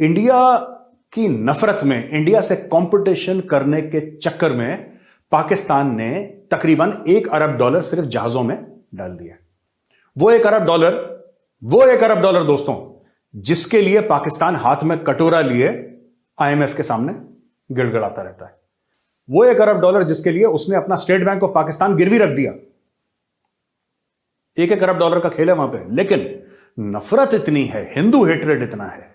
India की नफरत में, इंडिया से कंपटीशन करने के चक्कर में पाकिस्तान ने तकरीबन $1 अरब सिर्फ जहाजों में डाल दिया। वो एक अरब डॉलर दोस्तों, जिसके लिए पाकिस्तान हाथ में कटोरा लिए आईएमएफ के सामने गिड़गिड़ाता रहता है। वो $1 अरब जिसके लिए उसने अपना स्टेट बैंक ऑफ पाकिस्तान गिरवी रख दिया। $1 अरब का खेल है वहां पे। लेकिन नफरत इतनी है, हिंदू हेट्रेड इतना है,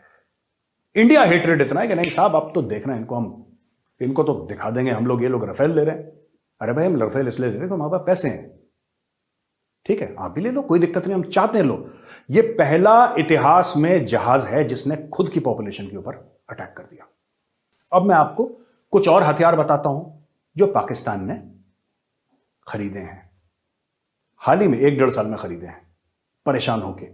इंडिया हेट्रेड इतना है कि नहीं साहब, अब तो देखना इनको तो दिखा देंगे हम लोग, ये लोग राफेल ले रहे हैं। अरे भाई, हम राफेल इसलिए ले रहे हैं तो हमारे पास पैसे हैं, ठीक है, आप भी ले लो, कोई दिक्कत नहीं, हम चाहते हैं लो। ये पहला इतिहास में जहाज है जिसने खुद की पॉपुलेशन के ऊपर अटैक कर दिया। अब मैं आपको कुछ और हथियार बताता हूं जो पाकिस्तान ने खरीदे हैं, हाल ही में 1-1.5 साल में खरीदे हैं, परेशान होके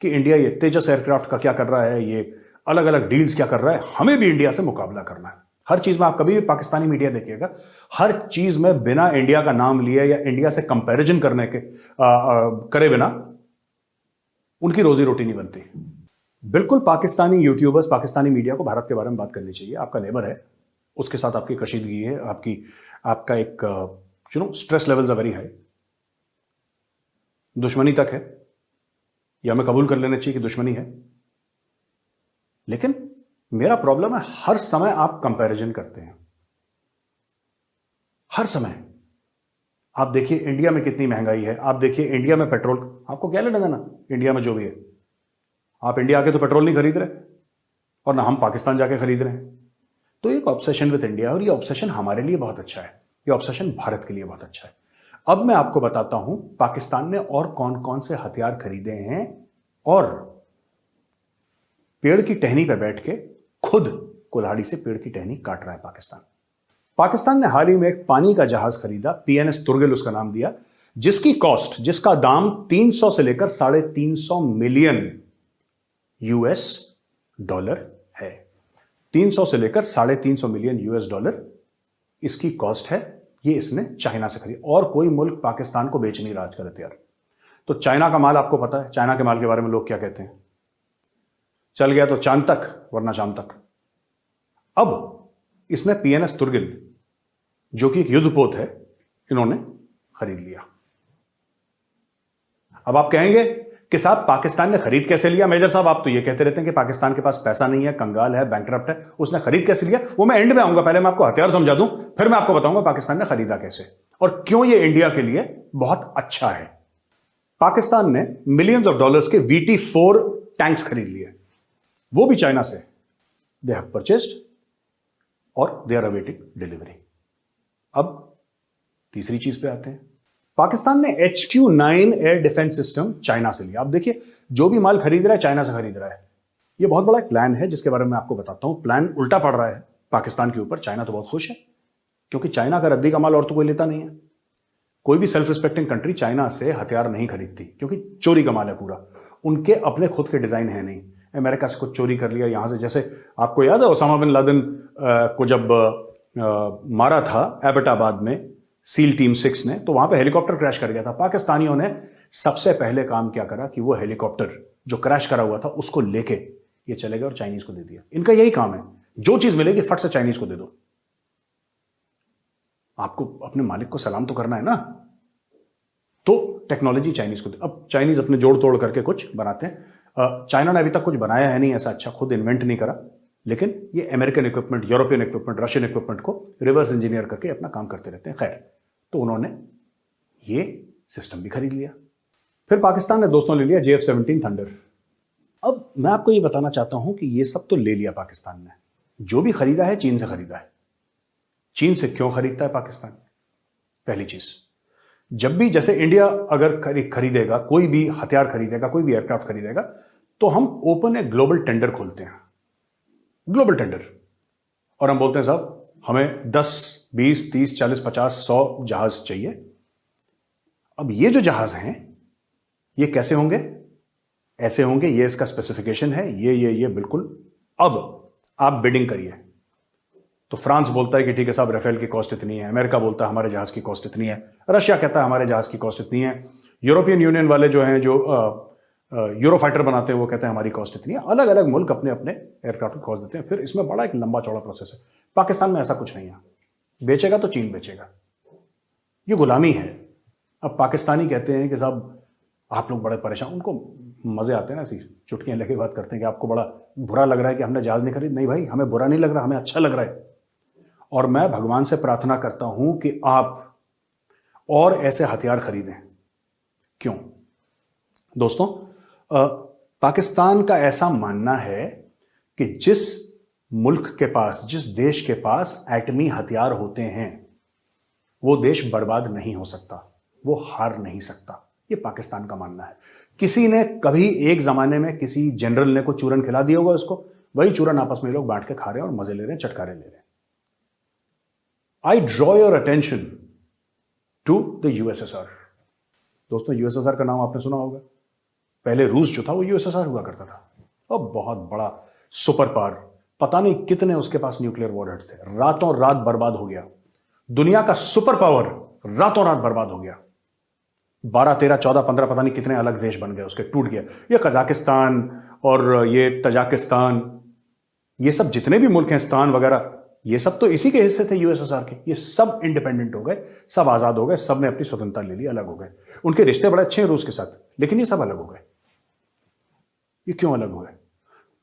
कि इंडिया ये तेजस एयरक्राफ्ट का क्या कर रहा है, ये अलग अलग डील्स क्या कर रहा है, हमें भी इंडिया से मुकाबला करना है। हर चीज में आप कभी भी पाकिस्तानी मीडिया देखिएगा, हर चीज में बिना इंडिया का नाम लिए या इंडिया से कंपैरिजन करने के करे बिना उनकी रोजी रोटी नहीं बनती। बिल्कुल पाकिस्तानी यूट्यूबर्स, पाकिस्तानी मीडिया को भारत के बारे में बात करनी चाहिए। आपका नेबर है, उसके साथ आपकी कशीदगी है, आपका एक stress levels are very high, दुश्मनी तक है, या हमें कबूल कर लेना चाहिए कि दुश्मनी है। लेकिन मेरा प्रॉब्लम है, हर समय आप कंपैरिजन करते हैं, हर समय। आप देखिए इंडिया में कितनी महंगाई है, आप देखिए इंडिया में पेट्रोल, आपको क्या लेना देना इंडिया में जो भी है। आप इंडिया आके तो पेट्रोल नहीं खरीद रहे, और ना हम पाकिस्तान जाके खरीद रहे हैं। तो एक ऑब्सेशन विद इंडिया, और ये ऑब्सेशन हमारे लिए बहुत अच्छा है, ये ऑब्सेशन भारत के लिए बहुत अच्छा है। अब मैं आपको बताता हूं पाकिस्तान ने और कौन कौन से हथियार खरीदे हैं, और पेड़ की टहनी पर बैठ के खुद कुल्हाड़ी से पेड़ की टहनी काट रहा है पाकिस्तान ने हाल ही में एक पानी का जहाज खरीदा, पीएनएस तुर्गिल उसका नाम दिया, जिसका दाम 300 से लेकर $350 मिलियन है। 300 से लेकर $350 मिलियन इसकी कॉस्ट है। ये इसने चाइना से खरीदी, और कोई मुल्क पाकिस्तान को बेच नहीं रहा आजकल हथियार। तो चाइना का माल आपको पता है, चाइना के माल के बारे में लोग क्या कहते हैं, चल गया तो चांद तक वरना शाम तक। अब इसने पीएनएस तुर्गिल, जो कि एक युद्धपोत है, इन्होंने खरीद लिया। अब आप कहेंगे कि साहब पाकिस्तान ने खरीद कैसे लिया? मेजर साहब, आप तो ये कहते रहते हैं कि पाकिस्तान के पास पैसा नहीं है, कंगाल है, बैंकरप्ट है, उसने खरीद कैसे लिया? वो मैं एंड में आऊंगा, पहले मैं आपको हथियार समझा दूं, फिर मैं आपको बताऊंगा पाकिस्तान ने खरीदा कैसे और क्यों ये इंडिया के लिए बहुत अच्छा है। पाकिस्तान ने मिलियंस ऑफ डॉलर्स के VT4 टैंक्स खरीद लिए, वो भी चाइना से। दे हैव परचेस्ड और दे आर अवेटिंग डिलीवरी। अब तीसरी चीज पे आते हैं। पाकिस्तान ने HQ-9 air defence system China से लिया। अब देखिए, जो भी माल खरीद रहा है चाइना से खरीद रहा है। ये बहुत बड़ा एक प्लान है जिसके बारे में आपको बताता हूं। प्लान उल्टा पड़ रहा है पाकिस्तान के ऊपर। चाइना तो बहुत खुश है, क्योंकि चाइना का रद्दी का माल और तो कोई लेता नहीं है। कोई भी सेल्फ रिस्पेक्टिंग कंट्री चाइना से हथियार नहीं खरीदती, क्योंकि चोरी का माल है पूरा। उनके अपने खुद के डिजाइन है नहीं। अमेरिका से कुछ चोरी कर लिया यहां से, जैसे आपको याद है ओसामा बिन लादेन को जब मारा था एबटाबाद में सील टीम 6 ने, तो वहां पे हेलीकॉप्टर क्रैश कर गया था। पाकिस्तानियों ने सबसे पहले काम क्या करा कि वो हेलीकॉप्टर जो क्रैश करा हुआ था उसको लेके ये चले गए और चाइनीज को दे दिया। इनका यही काम है, जो चीज मिलेगी फट से चाइनीज को दे दो। आपको अपने मालिक को सलाम तो करना है ना, तो टेक्नोलॉजी चाइनीज को दे। अब चाइनीज अपने जोड़ तोड़ करके कुछ बनाते हैं। चाइना ने अभी तक कुछ बनाया है नहीं ऐसा अच्छा, खुद इन्वेंट नहीं करा, लेकिन ये American equipment, European equipment, Russian equipment को रिवर्स इंजीनियर करके अपना काम करते रहते हैं। खैर, तो उन्होंने ये सिस्टम भी खरीद लिया। फिर पाकिस्तान ने दोस्तों ले लिया JF-17 थंडर। अब मैं आपको ये बताना चाहता हूं कि ये सब तो ले लिया पाकिस्तान ने, जो भी खरीदा है चीन से खरीदा है। चीन से क्यों खरीदता है पाकिस्तान? पहली चीज, जब भी जैसे इंडिया अगर खरीदेगा, कोई भी हथियार खरीदेगा, कोई भी एयरक्राफ्ट खरीदेगा, तो हम ओपन एक ग्लोबल टेंडर खोलते हैं, ग्लोबल टेंडर, और हम बोलते हैं साहब हमें 10, 20, 30, 40, 50, 100 जहाज चाहिए। अब ये जो जहाज हैं ये कैसे होंगे? ऐसे होंगे, ये इसका स्पेसिफिकेशन है, ये बिल्कुल। अब आप बिडिंग करिए, तो फ्रांस बोलता है कि ठीक है साहब राफेल की कॉस्ट इतनी है, अमेरिका बोलता है हमारे जहाज की कॉस्ट इतनी है, रशिया कहता है हमारे जहाज की कॉस्ट इतनी है, यूरोपियन यूनियन वाले जो हैं, जो यूरो फाइटर बनाते हैं, वो कहते हैं हमारी कॉस्ट इतनी है। अलग अलग मुल्क अपने अपने एयरक्राफ्ट की कॉस्ट देते हैं, फिर इसमें बड़ा एक लंबा चौड़ा प्रोसेस है। पाकिस्तान में ऐसा कुछ नहीं है, बेचेगा तो चीन बेचेगा, ये गुलामी है। अब पाकिस्तानी कहते हैं कि साहब आप लोग बड़े परेशान, उनको मजे आते हैं ना, ऐसी चुटकियां लेके बात करते हैं कि आपको बड़ा बुरा लग रहा है कि हमने जहाज नहीं खरीद। नहीं भाई, हमें बुरा नहीं लग रहा, हमें अच्छा लग रहा है। और मैं भगवान से प्रार्थना करता हूं कि आप और ऐसे हथियार खरीदें। क्यों दोस्तों? पाकिस्तान का ऐसा मानना है कि जिस मुल्क के पास, जिस देश के पास एटमी हथियार होते हैं, वो देश बर्बाद नहीं हो सकता, वो हार नहीं सकता। ये पाकिस्तान का मानना है। किसी ने कभी एक जमाने में किसी जनरल ने को चूरन खिला दिया होगा उसको, वही चूरन आपस में लोग बांट के खा रहे हैं और मजे ले रहे हैं, चटकारे ले रहे हैं। I draw your attention to the USSR. दोस्तों, यूएसएसआर का नाम आपने सुना होगा। पहले रूस जो था वो यूएसएसआर हुआ करता था, और बहुत बड़ा सुपर पावर, पता नहीं कितने उसके पास न्यूक्लियर वॉरहेड्स थे। रातों रात बर्बाद हो गया। दुनिया का सुपर पावर रातों रात बर्बाद हो गया। 12, 13, 14, 15 पता नहीं कितने अलग देश बन गए उसके, टूट गया। ये कजाकिस्तान और ये तजाकिस्तान, ये सब जितने भी मुल्क हैं, स्थान वगैरह, ये सब तो इसी के हिस्से थे यूएसएसआर के। ये सब इंडिपेंडेंट हो गए, सब आजाद हो गए, सब ने अपनी स्वतंत्रता ले ली, अलग हो गए। उनके रिश्ते बड़े अच्छे हैं रूस के साथ, लेकिन ये सब अलग हो गए। ये क्यों अलग हुए?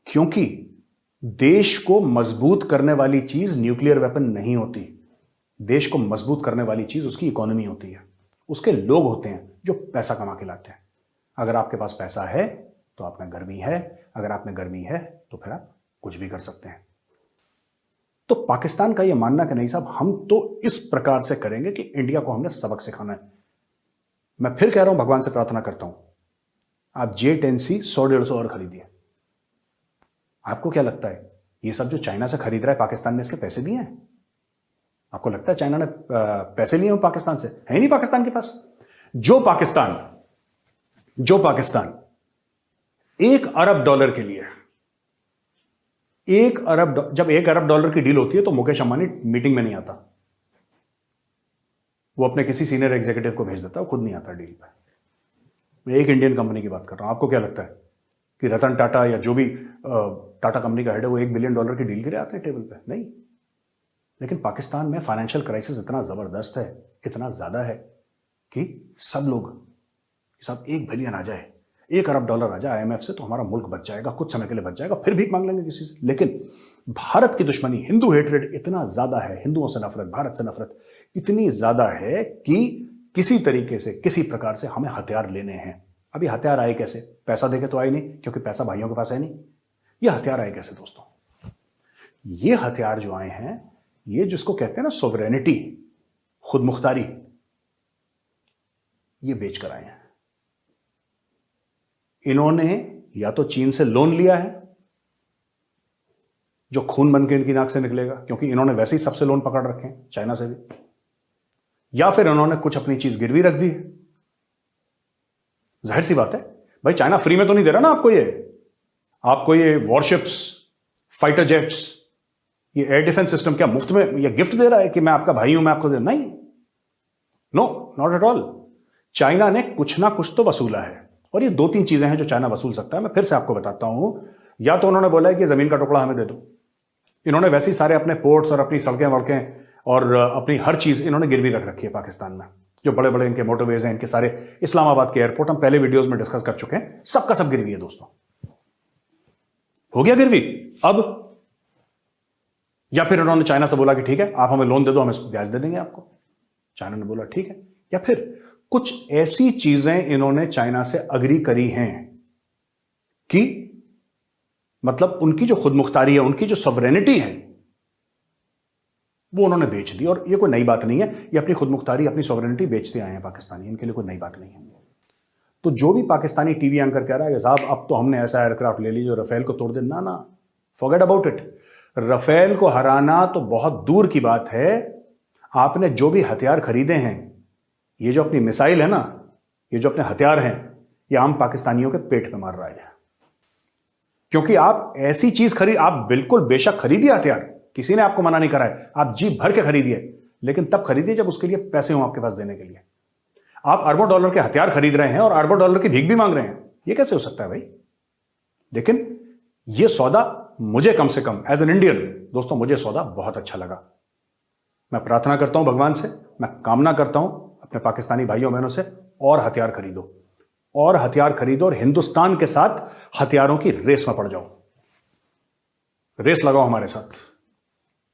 क्योंकि देश को मजबूत करने वाली चीज न्यूक्लियर वेपन नहीं होती। देश को मजबूत करने वाली चीज उसकी इकोनॉमी होती है, उसके लोग होते हैं जो पैसा कमा के लाते हैं। अगर आपके पास पैसा है तो आप में गर्मी है, अगर आप में गर्मी है तो फिर आप कुछ भी कर सकते हैं। तो पाकिस्तान का यह मानना कि नहीं साहब, हम तो इस प्रकार से करेंगे कि इंडिया को हमने सबक सिखाना है। मैं फिर कह रहा हूं, भगवान से प्रार्थना करता हूं, आप J-10C 100-150 और खरीदिए। आपको क्या लगता है, ये सब जो चाइना से खरीद रहा है पाकिस्तान ने इसके पैसे दिए हैं? आपको लगता है चाइना ने पैसे लिए हो पाकिस्तान से? है नहीं पाकिस्तान के पास। जो पाकिस्तान $1 अरब के लिए, जब $1 अरब की डील होती है तो मुकेश अंबानी मीटिंग में नहीं आता, वो अपने किसी सीनियर एग्जीक्यूटिव को भेज देता है, वो खुद नहीं आता डील पे। मैं एक इंडियन कंपनी की बात कर रहा हूं। आपको क्या लगता है कि रतन टाटा या जो भी टाटा कंपनी का हेड है वो $1 बिलियन की डील के लिए आते हैं टेबल पे? नहीं। लेकिन पाकिस्तान में फाइनेंशियल क्राइसिस इतना जबरदस्त है, इतना ज्यादा है कि सब लोग, सब $1 बिलियन आ जाए, $1 अरब आ जाए आईएमएफ से, तो हमारा मुल्क बच जाएगा, कुछ समय के लिए बच जाएगा, फिर भीख मांग लेंगे किसी से। लेकिन भारत की दुश्मनी, हिंदू हेट्रेड इतना ज्यादा है, हिंदुओं से नफरत, भारत से नफरत इतनी ज्यादा है कि किसी तरीके से, किसी प्रकार से हमें हथियार लेने हैं। अभी हथियार आए कैसे? पैसा देके तो आए नहीं, क्योंकि पैसा भाइयों के पास है नहीं। ये हथियार आए कैसे दोस्तों? ये हथियार जो आए हैं, ये जिसको कहते हैं ना सोवरेनिटी, खुद मुख्तारी, ये बेचकर आए हैं। इन्होंने या तो चीन से लोन लिया है, जो खून बन के इनकी नाक से निकलेगा, क्योंकि इन्होंने वैसे ही सबसे लोन पकड़ रखे हैं, चाइना से भी, या फिर इन्होंने कुछ अपनी चीज गिरवी रख दी है। जाहिर सी बात है भाई, चाइना फ्री में तो नहीं दे रहा ना आपको ये वॉरशिप्स, फाइटर जेट्स, ये एयर डिफेंस सिस्टम क्या मुफ्त में ये गिफ्ट दे रहा है कि मैं आपका भाई हूं, मैं आपको दे? नहीं, no, not at all. China ने कुछ ना कुछ तो वसूला है, और ये 2-3 चीजें हैं जो चाइना वसूल सकता है। मैं फिर से आपको बताता हूं। या तो उन्होंने बोला है कि जमीन का टुकड़ा हमें दे दो, इन्होंने वैसे ही सारे अपने पोर्ट्स और अपनी सड़कें वड़कें और अपनी हर चीज इन्होंने गिरवी रख रखी है पाकिस्तान में। जो बड़े बड़े इनके मोटरवेज हैं, इनके सारे इस्लामाबाद के एयरपोर्ट, हम पहले वीडियोस में डिस्कस कर चुके हैं, सबका सब गिरवी है दोस्तों। हो गया गिरवी अब। या फिर उन्होंने चाइना से बोला कि ठीक है, आप हमें लोन दे दो, हम ब्याज दे देंगे आपको। चाइना ने बोला ठीक है। या फिर कुछ ऐसी चीजें इन्होंने चाइना से अग्री करी हैं कि मतलब उनकी जो खुद मुख्तारी है, उनकी जो सॉवरेनिटी है, वो उन्होंने बेच दी। और ये कोई नई बात नहीं है, ये अपनी खुद मुख्तारी, अपनी सॉवरेनिटी बेचते आए हैं पाकिस्तानी, इनके लिए कोई नई बात नहीं है। तो जो भी पाकिस्तानी टीवी एंकर कह रहा है कि साहब अब तो हमने ऐसा एयरक्राफ्ट ले ली जो रफेल को तोड़ दे, ना, फॉरगेट अबाउट इट। रफेल को हराना तो बहुत दूर की बात है। आपने जो भी हथियार खरीदे हैं, ये जो अपनी मिसाइल है ना, ये जो अपने हथियार हैं, ये आम पाकिस्तानियों के पेट पे मार रहा है। क्योंकि आप ऐसी चीज आप बिल्कुल बेशक खरीदिए हथियार, किसी ने आपको मना नहीं करा है, आप जी भर के खरीदिए, लेकिन तब खरीदिए जब उसके लिए पैसे हों आपके पास देने के लिए। आप $अरबों के हथियार खरीद रहे हैं और $अरबों की भीख भी मांग रहे हैं। ये कैसे हो सकता है भाई? लेकिन ये सौदा मुझे कम से कम एज एन इंडियन, दोस्तों मुझे सौदा बहुत अच्छा लगा। मैं प्रार्थना करता हूं भगवान से, मैं कामना करता हूं अपने पाकिस्तानी भाइयों बहनों से, और हथियार खरीदो, और हथियार खरीदो, और हिंदुस्तान के साथ हथियारों की रेस में पड़ जाओ, रेस लगाओ हमारे साथ।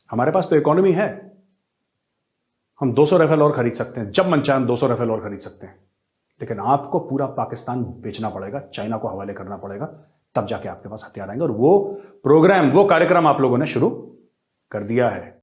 हमारे पास तो इकोनॉमी है, हम 200 राइफल और खरीद सकते हैं, जब मन चाहे हम 200 राइफल और खरीद सकते हैं, लेकिन आपको पूरा पाकिस्तान बेचना पड़ेगा, चाइना को हवाले करना पड़ेगा, तब जाके आपके पास हथियार आएंगे। और वो प्रोग्राम, वो कार्यक्रम आप लोगों ने शुरू कर दिया है।